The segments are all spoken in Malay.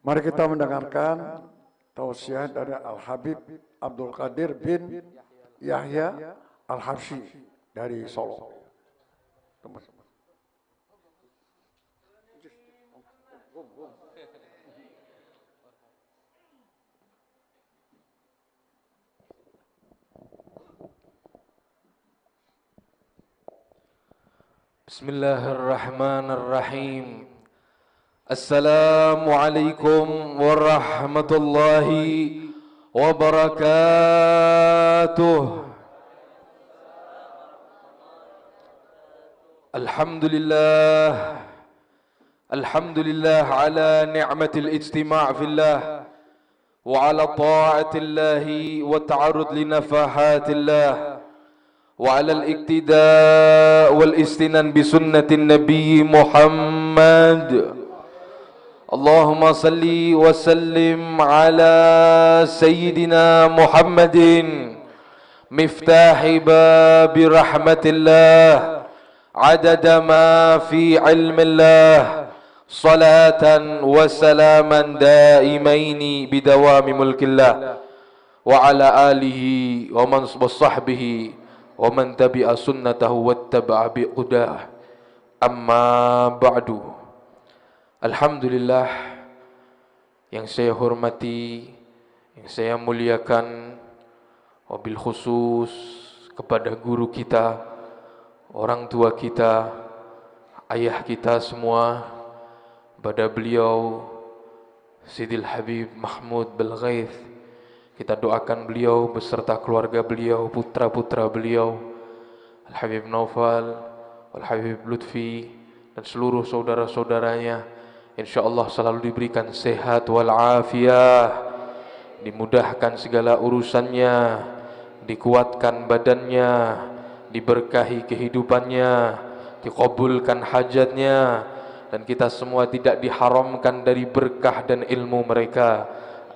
Mari kita mendengarkan tausiah dari Al-Habib Abdul Qadir bin Yahya Al-Habsyi dari Solo. Bismillahirrahmanirrahim. Assalamualaikum warahmatullahi wabarakatuh. Alhamdulillah. Alhamdulillah ala ni'matil ijtima' fillah wa ala ta'atillahi wa ta'arud li nafahatillah wa ala al-iqtida' wal istinan bi sunnatin nabiy Muhammad. Allahumma salli wa sallim ala sayyidina Muhammadin miftahi babi rahmatillah adada ma fi ilmillah salatan wa salaman daimaini bidawami mulkillah wa ala alihi wa man sahbihi wa man tabi'a sunnatahu wattaba'a bihudah. Amma ba'du. Alhamdulillah, yang saya hormati, yang saya muliakan, wabil khusus kepada guru kita, orang tua kita, ayah kita semua, pada beliau Sidil Habib Mahmud Belghaith. Kita doakan beliau beserta keluarga beliau, putra-putra beliau, Al-Habib Naufal, Al-Habib Lutfi, dan seluruh saudara-saudaranya. InsyaAllah selalu diberikan sehat wal-afiyah, dimudahkan segala urusannya, dikuatkan badannya, diberkahi kehidupannya, dikabulkan hajatnya, dan kita semua tidak diharamkan dari berkah dan ilmu mereka.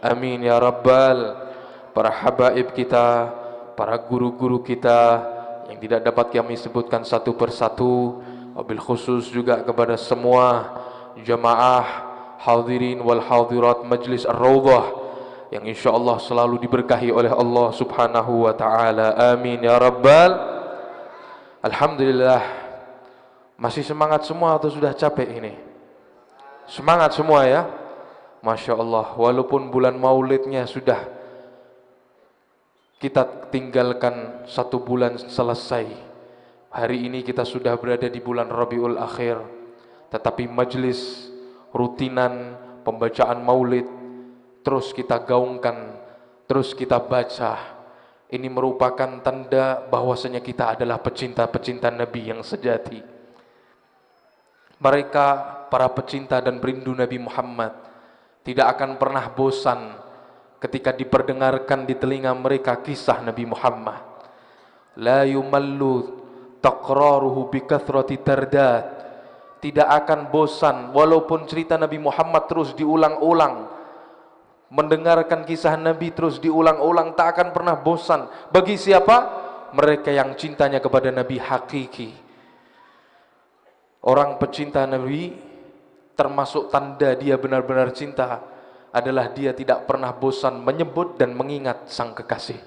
Amin ya Rabbal. Para habaib kita, para guru-guru kita yang tidak dapat kami sebutkan satu persatu, wabil khusus juga kepada semua jamaah hadirin wal hadirat majlis Ar-Raudhah yang insyaallah selalu diberkahi oleh Allah Subhanahu wa taala. Amin ya Rabbal. Alhamdulillah. Masih semangat semua atau sudah capek ini? Semangat semua ya? Masya Allah. Walaupun bulan maulidnya sudah kita tinggalkan 1 bulan selesai, hari ini kita sudah berada di bulan Rabiul Akhir, tetapi majlis rutinan pembacaan maulid terus kita gaungkan, terus kita baca. Ini merupakan tanda bahwasanya kita adalah pecinta-pecinta Nabi yang sejati. Mereka, para pecinta dan perindu Nabi Muhammad, tidak akan pernah bosan ketika diperdengarkan di telinga mereka kisah Nabi Muhammad. La yumallu taqraruhu bikathrati tardad. Tidak akan bosan walaupun cerita Nabi Muhammad terus diulang-ulang, mendengarkan kisah Nabi terus diulang-ulang, tak akan pernah bosan. Bagi siapa? Mereka yang cintanya kepada Nabi hakiki. Orang pecinta Nabi, termasuk tanda dia benar-benar cinta adalah dia tidak pernah bosan menyebut dan mengingat sang kekasih.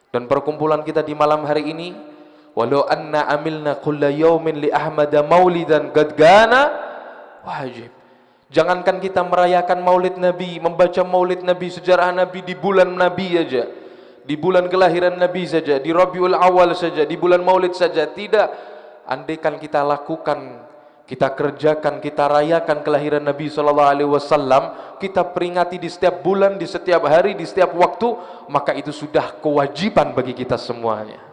Dan perkumpulan kita di malam hari ini, walau anna amilna kulla yawmin li ahmada maulidan qad gana wajib. Jangankan kita merayakan maulid Nabi, membaca maulid Nabi, sejarah Nabi di bulan Nabi saja, di bulan kelahiran Nabi saja, di Rabiul Awal saja, di bulan maulid saja, tidak. Andaikan kita lakukan, kita kerjakan, kita rayakan kelahiran Nabi SAW, kita peringati di setiap bulan, di setiap hari, di setiap waktu, maka itu sudah kewajiban bagi kita semuanya.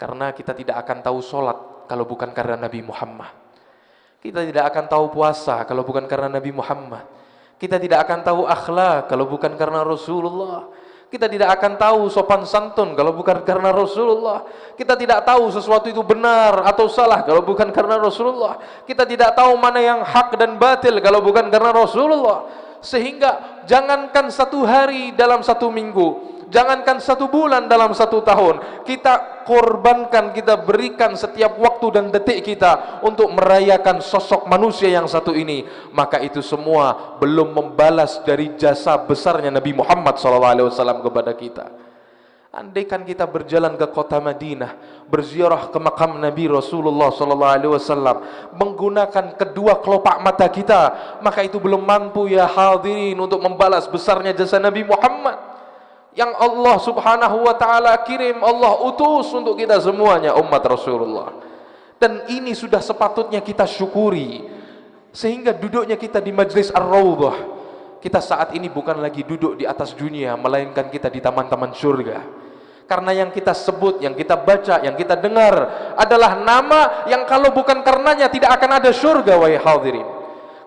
Karena kita tidak akan tahu sholat kalau bukan karena Nabi Muhammad. Kita tidak akan tahu puasa kalau bukan karena Nabi Muhammad. Kita tidak akan tahu akhlak kalau bukan karena Rasulullah. Kita tidak akan tahu sopan santun kalau bukan karena Rasulullah. Kita tidak tahu sesuatu itu benar atau salah kalau bukan karena Rasulullah. Kita tidak tahu mana yang hak dan batil kalau bukan karena Rasulullah. Sehingga jangankan 1 hari dalam 1 minggu, Jangankan 1 bulan dalam 1 tahun, kita korbankan, kita berikan setiap waktu dan detik kita untuk merayakan sosok manusia yang satu ini, maka itu semua belum membalas dari jasa besarnya Nabi Muhammad SAW kepada kita. Andaikan kita berjalan ke kota Madinah, berziarah ke makam Nabi Rasulullah SAW, menggunakan kedua kelopak mata kita, maka itu belum mampu ya hadirin untuk membalas besarnya jasa Nabi Muhammad yang Allah Subhanahu wa taala kirim, Allah utus untuk kita semuanya umat Rasulullah. Dan ini sudah sepatutnya kita syukuri. Sehingga duduknya kita di majlis Ar-Raudhah, kita saat ini bukan lagi duduk di atas dunia, melainkan kita di taman-taman surga. Karena yang kita sebut, yang kita baca, yang kita dengar adalah nama yang kalau bukan karenanya tidak akan ada surga, wahai hadirin.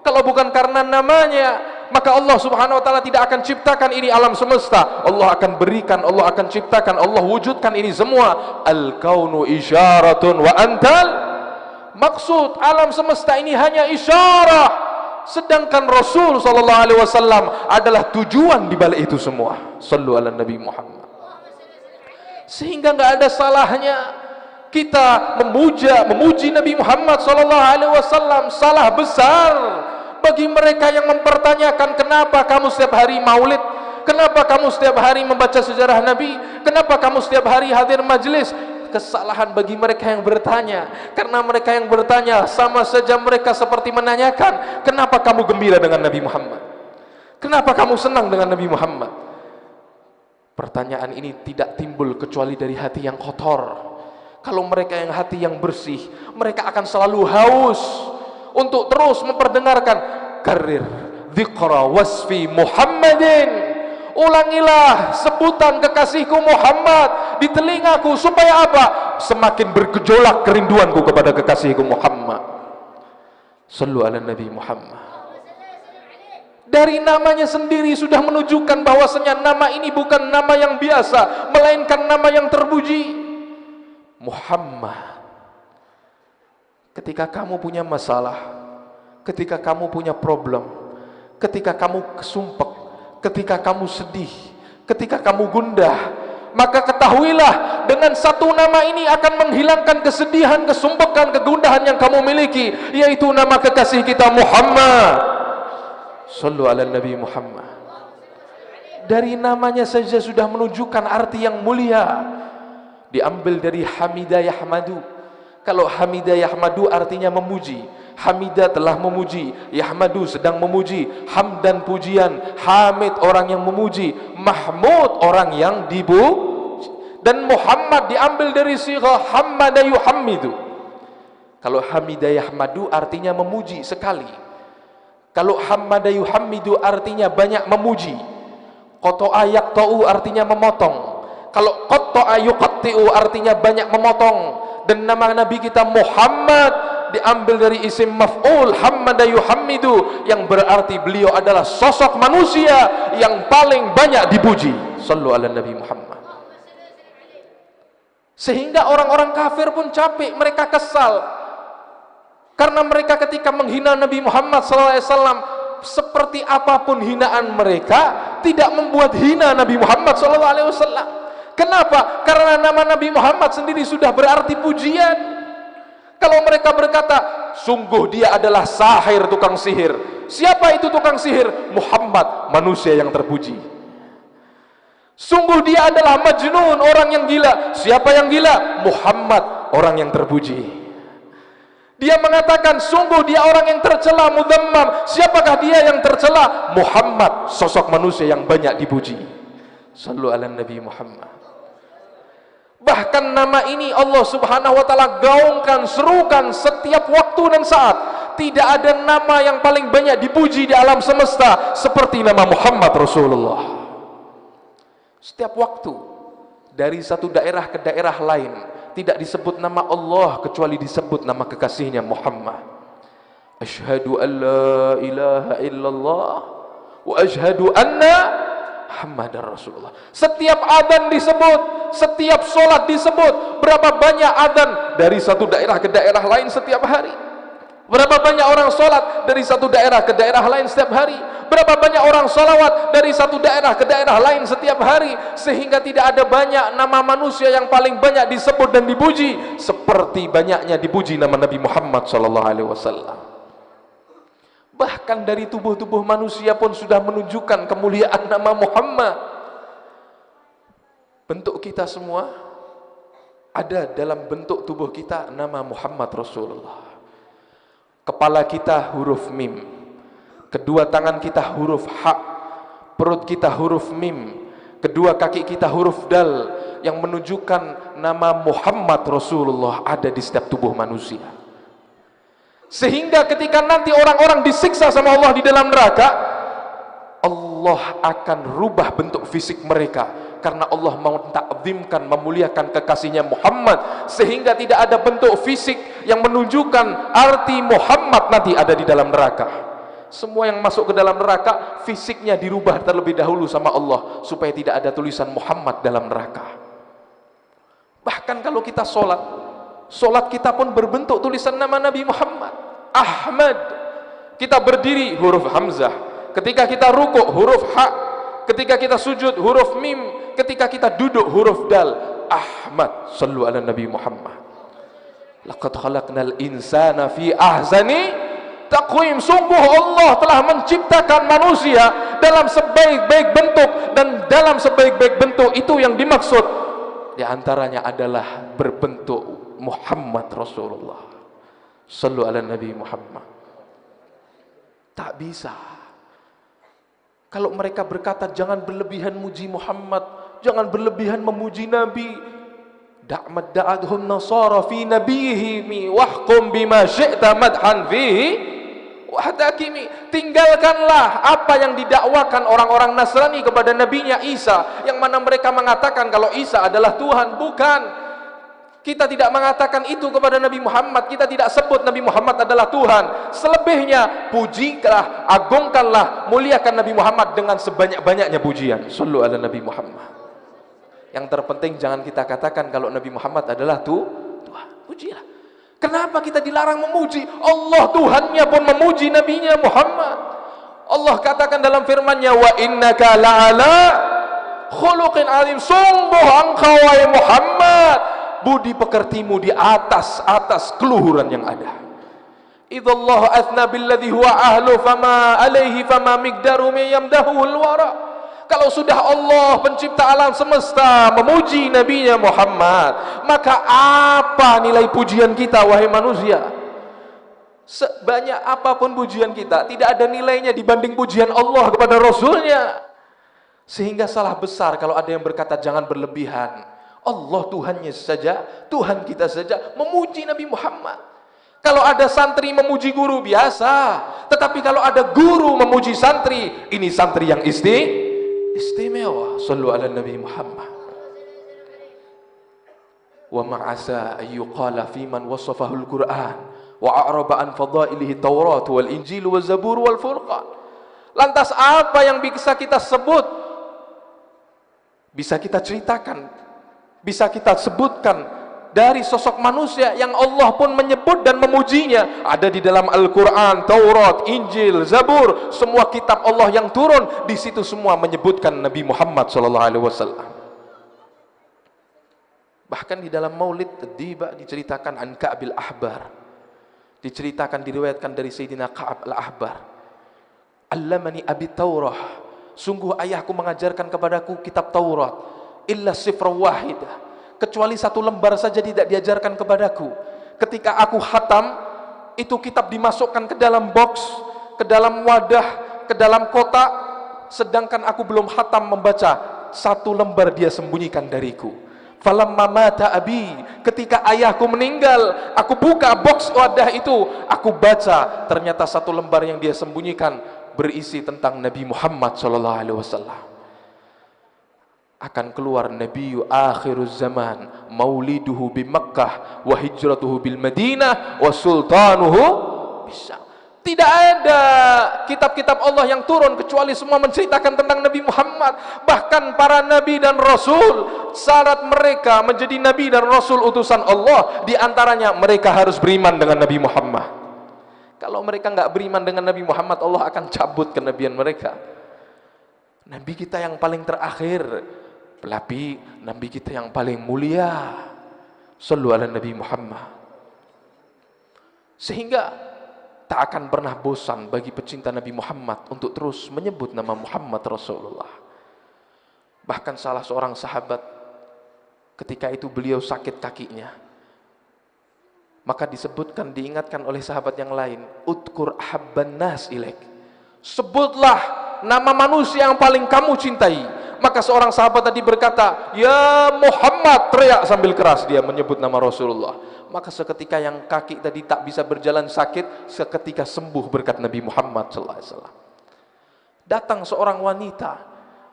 Kalau bukan karena namanya, maka Allah Subhanahu wa taala tidak akan ciptakan ini alam semesta. Allah akan berikan, Allah akan ciptakan, Allah wujudkan ini semua. Al-kaunu isyaratun wa antal maksud. Alam semesta ini hanya isyarah, sedangkan Rasul sallallahu alaihi wasallam adalah tujuan di balik itu semua. Shallu ala Nabi Muhammad. Sehingga enggak ada salahnya kita memuji Nabi Muhammad sallallahu alaihi wasallam. Salah besar bagi mereka yang mempertanyakan, kenapa kamu setiap hari maulid, kenapa kamu setiap hari membaca sejarah Nabi, kenapa kamu setiap hari hadir majlis. Kesalahan bagi mereka yang bertanya, karena mereka yang bertanya sama saja mereka seperti menanyakan, kenapa kamu gembira dengan Nabi Muhammad, kenapa kamu senang dengan Nabi Muhammad. Pertanyaan ini tidak timbul kecuali dari hati yang kotor. Kalau mereka yang hati yang bersih, mereka akan selalu haus untuk terus memperdengarkan karir dzikra wasfi Muhammadin. Ulangilah sebutan kekasihku Muhammad di telingaku, supaya apa? Semakin bergejolak kerinduanku kepada kekasihku Muhammad. Sallu ala Nabi Muhammad. Dari namanya sendiri sudah menunjukkan bahwasanya nama ini bukan nama yang biasa, melainkan nama yang terpuji. Muhammad. Ketika kamu punya masalah, ketika kamu punya problem, ketika kamu kesumpek, ketika kamu sedih, ketika kamu gundah, maka ketahuilah dengan satu nama ini akan menghilangkan kesedihan, kesumpekan, kegundahan yang kamu miliki, yaitu nama kekasih kita Muhammad. Sallu ala Nabi Muhammad. Dari namanya saja sudah menunjukkan arti yang mulia. Diambil dari Hamidah Yahmadu. Kalau Hamidah Yahmadu artinya memuji, Hamidah telah memuji, Yahmadu sedang memuji. Hamdan pujian, Hamid orang yang memuji, Mahmud orang yang dipuji. Dan Muhammad diambil dari sighah Hamada yuhammidu. Kalau Hamidah Yahmadu artinya memuji sekali. Kalau Hamada yuhammidu artinya banyak memuji. Qata'a yaqta'u artinya memotong. Kalau qatta'a yuqatti'u artinya banyak memotong. Dan nama Nabi kita Muhammad diambil dari isim maf'ul Hamada yuhammidu, yang berarti beliau adalah sosok manusia yang paling banyak dipuji. Sallu ala Nabi Muhammad. Sehingga orang-orang kafir pun capek, mereka kesal. Karena mereka ketika menghina Nabi Muhammad SAW, seperti apapun hinaan mereka, tidak membuat hina Nabi Muhammad SAW. Kenapa? Karena nama Nabi Muhammad sendiri sudah berarti pujian. Kalau mereka berkata, sungguh dia adalah sahir, tukang sihir. Siapa itu tukang sihir? Muhammad, manusia yang terpuji. Sungguh dia adalah majnun, orang yang gila. Siapa yang gila? Muhammad, orang yang terpuji. Dia mengatakan, sungguh dia orang yang tercela, mudzammam. Siapakah dia yang tercela? Muhammad, sosok manusia yang banyak dipuji. Sallu ala Nabi Muhammad. Bahkan nama ini Allah Subhanahu wa taala gaungkan, serukan setiap waktu dan saat. Tidak ada nama yang paling banyak dipuji di alam semesta seperti nama Muhammad Rasulullah. Setiap waktu, dari satu daerah ke daerah lain, tidak disebut nama Allah kecuali disebut nama kekasihnya Muhammad. Asyhadu an la ilaha illallah wa asyhadu anna Muhammadar Rasulullah. Setiap adzan disebut, setiap solat disebut. Berapa banyak adzan dari satu daerah ke daerah lain setiap hari. Berapa banyak orang sholat dari satu daerah ke daerah lain setiap hari? Berapa banyak orang sholawat dari satu daerah ke daerah lain setiap hari? Sehingga tidak ada banyak nama manusia yang paling banyak disebut dan dipuji seperti banyaknya dipuji nama Nabi Muhammad SAW. Bahkan dari tubuh-tubuh manusia pun sudah menunjukkan kemuliaan nama Muhammad. Bentuk kita semua ada dalam bentuk tubuh kita nama Muhammad Rasulullah. Kepala kita huruf mim, kedua tangan kita huruf ha, perut kita huruf mim, kedua kaki kita huruf dal, yang menunjukkan nama Muhammad Rasulullah ada di setiap tubuh manusia. Sehingga ketika nanti orang-orang disiksa sama Allah di dalam neraka, Allah akan rubah bentuk fisik mereka, karena Allah mau takzimkan, memuliakan kekasihnya Muhammad, sehingga tidak ada bentuk fisik yang menunjukkan arti Muhammad nanti ada di dalam neraka. Semua yang masuk ke dalam neraka fisiknya dirubah terlebih dahulu sama Allah supaya tidak ada tulisan Muhammad dalam neraka. Bahkan kalau kita sholat kita pun berbentuk tulisan nama Nabi Muhammad Ahmad. Kita berdiri huruf Hamzah, ketika kita rukuk huruf ha, ketika kita sujud huruf mim, ketika kita duduk huruf dal. Ahmad. Sallu ala Nabi Muhammad. Laqad khalaqnal insana fi ahsani taqwim. Sungguh Allah telah menciptakan manusia dalam sebaik-baik bentuk, dan dalam sebaik-baik bentuk itu yang dimaksud di antaranya adalah berbentuk Muhammad Rasulullah. Sallu ala Nabi Muhammad. Tak bisa kalau mereka berkata jangan berlebihan muji Muhammad, jangan berlebihan memuji Nabi. Da'mad da'adhum nasara fi nabiyihimi wahkum bima syi'ta madhan fihi wahdakimi. Tinggalkanlah apa yang didakwakan orang-orang Nasrani kepada nabinya Isa, yang mana mereka mengatakan kalau Isa adalah Tuhan. Bukan. Kita tidak mengatakan itu kepada Nabi Muhammad. Kita tidak sebut Nabi Muhammad adalah Tuhan. Selebihnya pujilah, agungkanlah, muliakan Nabi Muhammad dengan sebanyak-banyaknya pujian. Sallu ala Nabi Muhammad. Yang terpenting jangan kita katakan kalau Nabi Muhammad adalah Tuhan. Pujilah. Kenapa kita dilarang memuji? Allah Tuhannya pun memuji nabinya Muhammad. Allah katakan dalam firman-Nya, wa innaka la'ala khuluqin azim. Sungguh engkau wahai Muhammad, budi pekertimu di atas keluhuran yang ada. Idzallahu athna billadhi huwa ahlu fama alaihi fama miqdaru yamdahuhul wara. Kalau sudah Allah pencipta alam semesta memuji nabinya Muhammad, maka apa nilai pujian kita wahai manusia? Sebanyak apapun pujian kita, tidak ada nilainya dibanding pujian Allah kepada Rasulnya. Sehingga salah besar kalau ada yang berkata jangan berlebihan. Allah Tuhannya saja, Tuhan kita saja memuji Nabi Muhammad. Kalau ada santri memuji guru biasa, tetapi kalau ada guru memuji santri, ini santri yang istimewa. Sallu ala Nabi Muhammad. Wa ma'asa ayyuqala fi man wasafahul Qur'an wa a'raba an fadailihi Taurat wal Injil wal Zabur wal Furqan. Lantas apa yang bisa kita sebut, bisa kita ceritakan, bisa kita sebutkan dari sosok manusia yang Allah pun menyebut dan memujinya? Ada di dalam Al-Quran, Taurat, Injil, Zabur, semua kitab Allah yang turun, di situ semua menyebutkan Nabi Muhammad SAW. Bahkan di dalam Maulid tiba diceritakan an Ka'bil Ahbar, diceritakan, diriwayatkan dari Sayyidina Ka'ab al-Ahbar, allamani abi Taurah, sungguh ayahku mengajarkan kepadaku kitab Taurat, illa sifra wahidah, kecuali satu lembar saja tidak diajarkan kepadaku. Ketika aku khatam, itu kitab dimasukkan ke dalam box, ke dalam wadah, ke dalam kotak, sedangkan aku belum khatam membaca, satu lembar dia sembunyikan dariku. Falamma mata abi, ketika ayahku meninggal, aku buka box wadah itu, aku baca, ternyata satu lembar yang dia sembunyikan berisi tentang Nabi Muhammad SAW. Akan keluar Nabiyyu akhiruz zaman, mauliduhu bi Makkah wa hijratuhu bil Madinah wa sultanuhu bisa. Tidak ada kitab-kitab Allah yang turun kecuali semua menceritakan tentang Nabi Muhammad. Bahkan para nabi dan rasul, syarat mereka menjadi nabi dan rasul utusan Allah, di antaranya mereka harus beriman dengan Nabi Muhammad. Kalau mereka nggak beriman dengan Nabi Muhammad, Allah akan cabut kenabian mereka. Nabi kita yang paling terakhir, tapi Nabi kita yang paling mulia. Shallu ala Nabi Muhammad. Sehingga tak akan pernah bosan bagi pecinta Nabi Muhammad untuk terus menyebut nama Muhammad Rasulullah. Bahkan salah seorang sahabat, ketika itu beliau sakit kakinya, maka disebutkan, diingatkan oleh sahabat yang lain, udkur ahabban nas ilaik, sebutlah nama manusia yang paling kamu cintai. Maka seorang sahabat tadi berkata, ya Muhammad, teriak sambil keras dia menyebut nama Rasulullah. Maka seketika yang kaki tadi tak bisa berjalan sakit, seketika sembuh berkat Nabi Muhammad SAW. Datang seorang wanita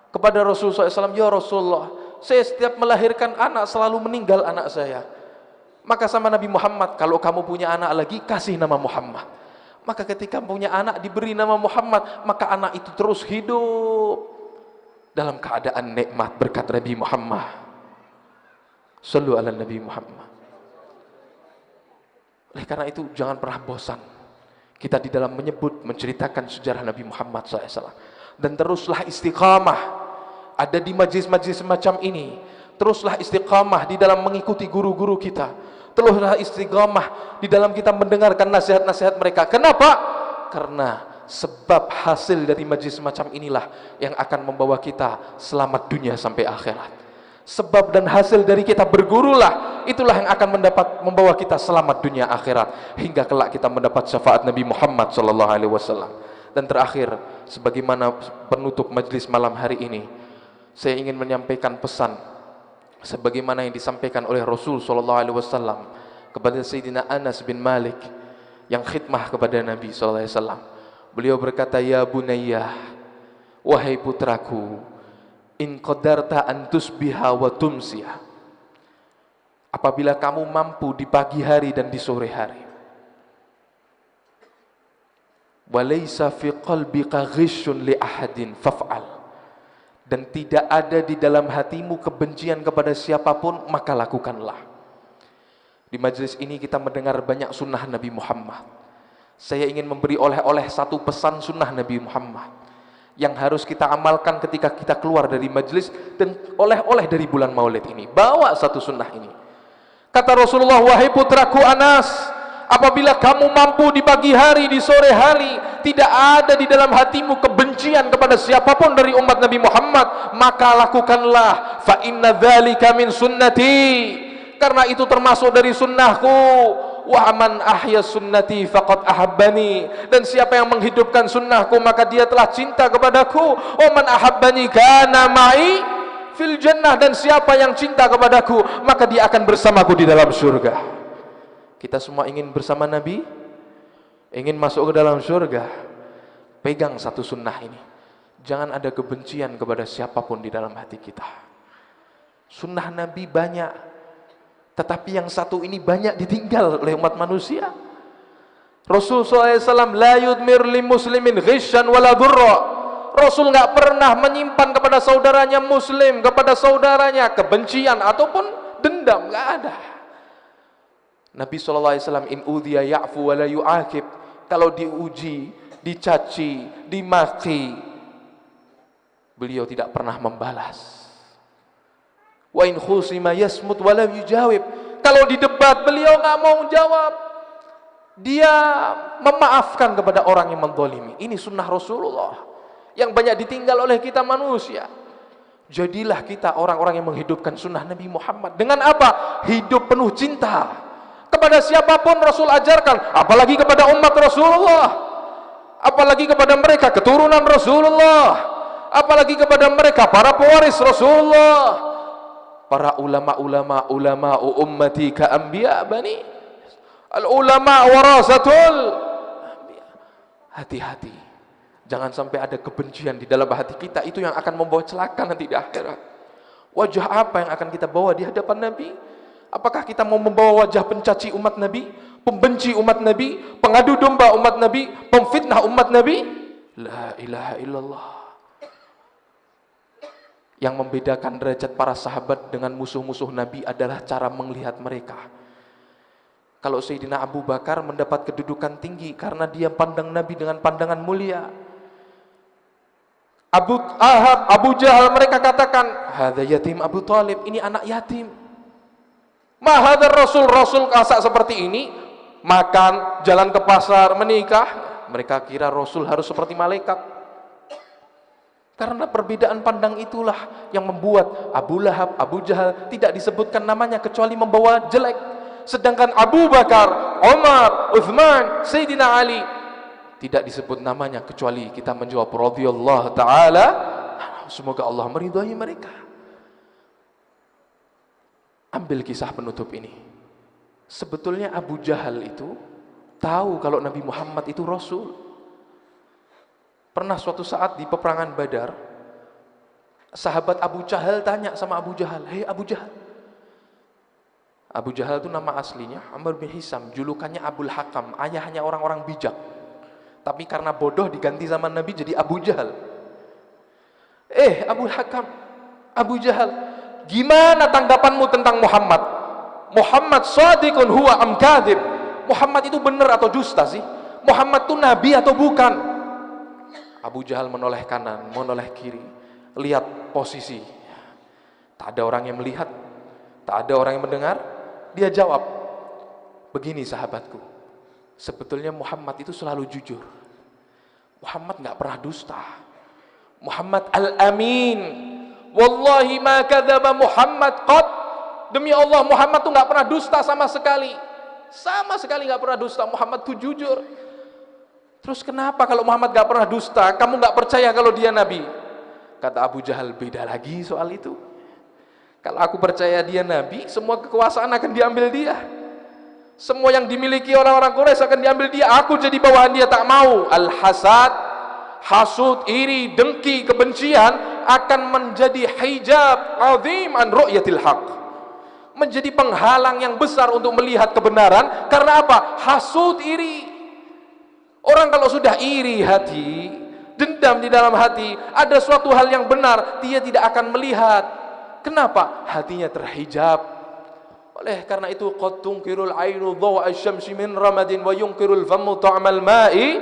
kepada Rasulullah SAW, ya Rasulullah, saya setiap melahirkan anak selalu meninggal anak saya. Maka sama Nabi Muhammad, kalau kamu punya anak lagi, kasih nama Muhammad. Maka ketika punya anak diberi nama Muhammad, maka anak itu terus hidup dalam keadaan nikmat berkat Nabi Muhammad. Shallu ala Nabi Muhammad. Oleh karena itu jangan pernah bosan kita di dalam menyebut, menceritakan sejarah Nabi Muhammad SAW. Dan teruslah istiqamah ada di majlis-majlis semacam ini. Teruslah istiqamah di dalam mengikuti guru-guru kita. Teruslah istiqamah di dalam kita mendengarkan nasihat-nasihat mereka. Kenapa? Karena sebab hasil dari majlis semacam inilah yang akan membawa kita selamat dunia sampai akhirat. Sebab dan hasil dari kita bergurulah, itulah yang akan membawa kita selamat dunia akhirat, hingga kelak kita mendapat syafaat Nabi Muhammad SAW. Dan terakhir, sebagaimana penutup majlis malam hari ini, saya ingin menyampaikan pesan sebagaimana yang disampaikan oleh Rasul SAW kepada Sayyidina Anas bin Malik yang khidmah kepada Nabi SAW. Beliau berkata, ya bunayya, wahai putraku, in qadarta an tusbiha wa tumsiya, apabila kamu mampu di pagi hari dan di sore hari, walaysa fi qalbika ghishun li ahadin faf'al, dan tidak ada di dalam hatimu kebencian kepada siapapun, maka lakukanlah. Di majlis ini kita mendengar banyak sunnah Nabi Muhammad. Saya ingin memberi oleh-oleh satu pesan sunnah Nabi Muhammad yang harus kita amalkan ketika kita keluar dari majlis, dan oleh-oleh dari bulan Maulid ini. Bawa satu sunnah ini. Kata Rasulullah, wahai putraku Anas, apabila kamu mampu di pagi hari, di sore hari, tidak ada di dalam hatimu kebencian kepada siapapun dari umat Nabi Muhammad, maka lakukanlah. Fa inna dzalika min sunnati, karena itu termasuk dari sunnahku. Wa man ahya sunnati faqad ahabbani, dan siapa yang menghidupkan sunnahku maka dia telah cinta kepadaku. Wa man ahabbani kana ma'i fil jannah, dan siapa yang cinta kepadaku maka dia akan bersamaku di dalam surga. Kita semua ingin bersama Nabi, ingin masuk ke dalam surga. Pegang satu sunnah ini, jangan ada kebencian kepada siapapun di dalam hati kita. Sunnah Nabi banyak, tetapi yang satu ini banyak ditinggal oleh umat manusia. Rasul SAW la yudmir li muslimin ghishan wala dhurra. Rasul nggak pernah menyimpan kepada saudaranya muslim, kepada saudaranya kebencian ataupun dendam, nggak ada. Nabi SAW in udhiya ya'fu wa la yu'akib, kalau diuji, dicaci, dimaki, beliau tidak pernah membalas. Wa in khusima yasmut wa la yujawib, kalau didebat beliau nggak mau jawab, dia memaafkan kepada orang yang menzalimi. Ini sunnah Rasulullah yang banyak ditinggal oleh kita manusia. Jadilah kita orang-orang yang menghidupkan sunnah Nabi Muhammad. Dengan apa? Hidup penuh cinta kepada siapapun Rasul ajarkan, apalagi kepada umat Rasulullah, apalagi kepada mereka keturunan Rasulullah, apalagi kepada mereka para pewaris Rasulullah, para ulama ummati ka anbiya bani al ulama warasatul anbiya. Hati-hati, jangan sampai ada kebencian di dalam hati kita, itu yang akan membawa celaka nanti di akhirat. Wajah apa yang akan kita bawa di hadapan Nabi? Apakah kita mau membawa wajah pencaci umat Nabi, pembenci umat Nabi, pengadu domba umat Nabi, pemfitnah umat Nabi? La ilaha illallah. Yang membedakan derajat para sahabat dengan musuh-musuh Nabi adalah cara melihat mereka. Kalau Sayyidina Abu Bakar mendapat kedudukan tinggi karena dia pandang Nabi dengan pandangan mulia. Abu Ahab, Abu Jahal mereka katakan, hadza yatim Abu Thalib, ini anak yatim. Ma hadzal rasul, rasul kasak seperti ini, makan, jalan ke pasar, menikah. Mereka kira rasul harus seperti malaikat. Karena perbedaan pandang itulah yang membuat Abu Lahab, Abu Jahal tidak disebutkan namanya kecuali membawa jelek. Sedangkan Abu Bakar, Umar, Uthman, Sayyidina Ali tidak disebut namanya kecuali kita menjawab radhiyallahu taala, semoga Allah meridhai mereka. Ambil kisah penutup ini. Sebetulnya Abu Jahal itu tahu kalau Nabi Muhammad itu Rasul. Pernah suatu saat di peperangan Badar, sahabat Abu Jahal tanya sama Abu Jahal, "Hei Abu Jahal." Abu Jahal itu nama aslinya Amr bin Hisam, julukannya Abul Hakam, ayahnya orang-orang bijak. Tapi karena bodoh diganti sama Nabi jadi Abu Jahal. Abul Hakam, Abu Jahal, gimana tanggapanmu tentang Muhammad? Muhammad shadiqun huwa am kadhib? Muhammad itu benar atau dusta sih? Muhammad itu nabi atau bukan? Abu Jahal menoleh kanan, menoleh kiri, lihat posisi. Tak ada orang yang melihat, tak ada orang yang mendengar. Dia jawab, begini sahabatku, sebetulnya Muhammad itu selalu jujur. Muhammad nggak pernah dusta. Muhammad al-amin. Wallahi ma kadzaba Muhammad qad. Demi Allah, Muhammad tuh nggak pernah dusta sama sekali. Sama sekali nggak pernah dusta. Muhammad tuh jujur. Terus kenapa kalau Muhammad nggak pernah dusta, kamu nggak percaya kalau dia nabi? Kata Abu Jahal, beda lagi soal itu. Kalau aku percaya dia nabi, semua kekuasaan akan diambil dia. Semua yang dimiliki orang-orang Quraisy akan diambil dia. Aku jadi bawahan dia, tak mau. Al-hasad, hasud, iri, dengki, kebencian akan menjadi hijab azim an ru'yatil haq. Menjadi penghalang yang besar untuk melihat kebenaran. Karena apa? Hasud, iri. Orang kalau sudah iri hati, dendam di dalam hati, ada suatu hal yang benar, dia tidak akan melihat. Kenapa? Hatinya terhijab. Oleh karena itu, qad tunkirul ainu dhawa asy-syamsi min ramadin wa yunkirul famu ta'mal ma'i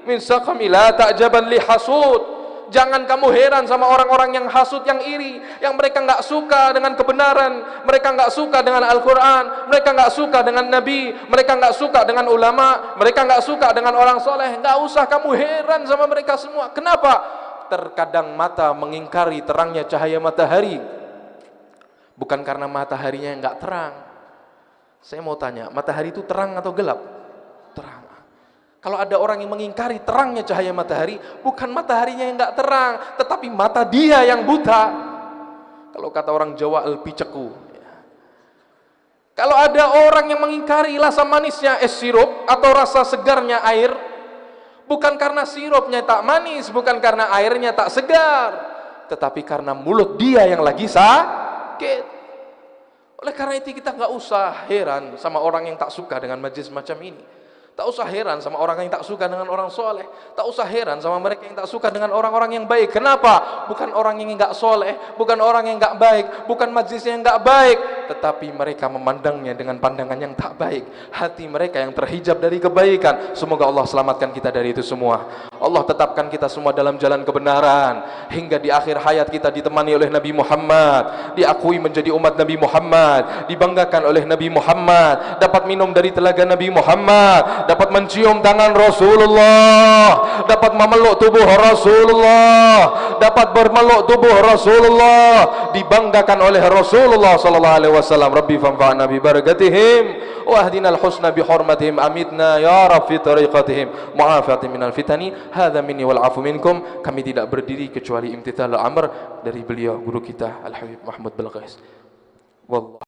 min saqami la ta'jaban li hasud. Jangan kamu heran sama orang-orang yang hasud, yang iri, yang mereka enggak suka dengan kebenaran, mereka enggak suka dengan Al-Qur'an, mereka enggak suka dengan Nabi, mereka enggak suka dengan ulama, mereka enggak suka dengan orang soleh. Enggak usah kamu heran sama mereka semua. Kenapa? Terkadang mata mengingkari terangnya cahaya matahari. Bukan karena mataharinya yang enggak terang. Saya mau tanya, matahari itu terang atau gelap? Terang. Kalau ada orang yang mengingkari terangnya cahaya matahari, bukan mataharinya yang enggak terang, tetapi mata dia yang buta. Kalau kata orang Jawa, elpi ceku. Kalau ada orang yang mengingkari rasa manisnya es sirup atau rasa segarnya air, bukan karena sirupnya tak manis, bukan karena airnya tak segar, tetapi karena mulut dia yang lagi sakit. Oleh karena itu kita nggak usah heran sama orang yang tak suka dengan majelis macam ini. Tak usah heran sama orang yang tak suka dengan orang soleh. Tak usah heran sama mereka yang tak suka dengan orang-orang yang baik. Kenapa? Bukan orang yang nggak soleh, bukan orang yang nggak baik, bukan majelisnya yang nggak baik, tetapi mereka memandangnya dengan pandangan yang tak baik. Hati mereka yang terhijab dari kebaikan. Semoga Allah selamatkan kita dari itu semua. Allah tetapkan kita semua dalam jalan kebenaran hingga di akhir hayat kita ditemani oleh Nabi Muhammad, diakui menjadi umat Nabi Muhammad, dibanggakan oleh Nabi Muhammad, dapat minum dari telaga Nabi Muhammad, dapat mencium tangan Rasulullah, dapat memeluk tubuh Rasulullah, dapat bermeluk tubuh Rasulullah, dibanggakan oleh Rasulullah sallallahu alaihi wasallam. Rabbi fanfa'na bi barakatihim wa ahdina al-husna bi hurmatihim, amitna ya rab fi tariqatihim, mu'afatin minal fitani. Hadza minni wal afu minkum. Kami tidak berdiri kecuali imtithal al-amr dari beliau guru kita Al-Habib Mahmud Balqis. Wallah.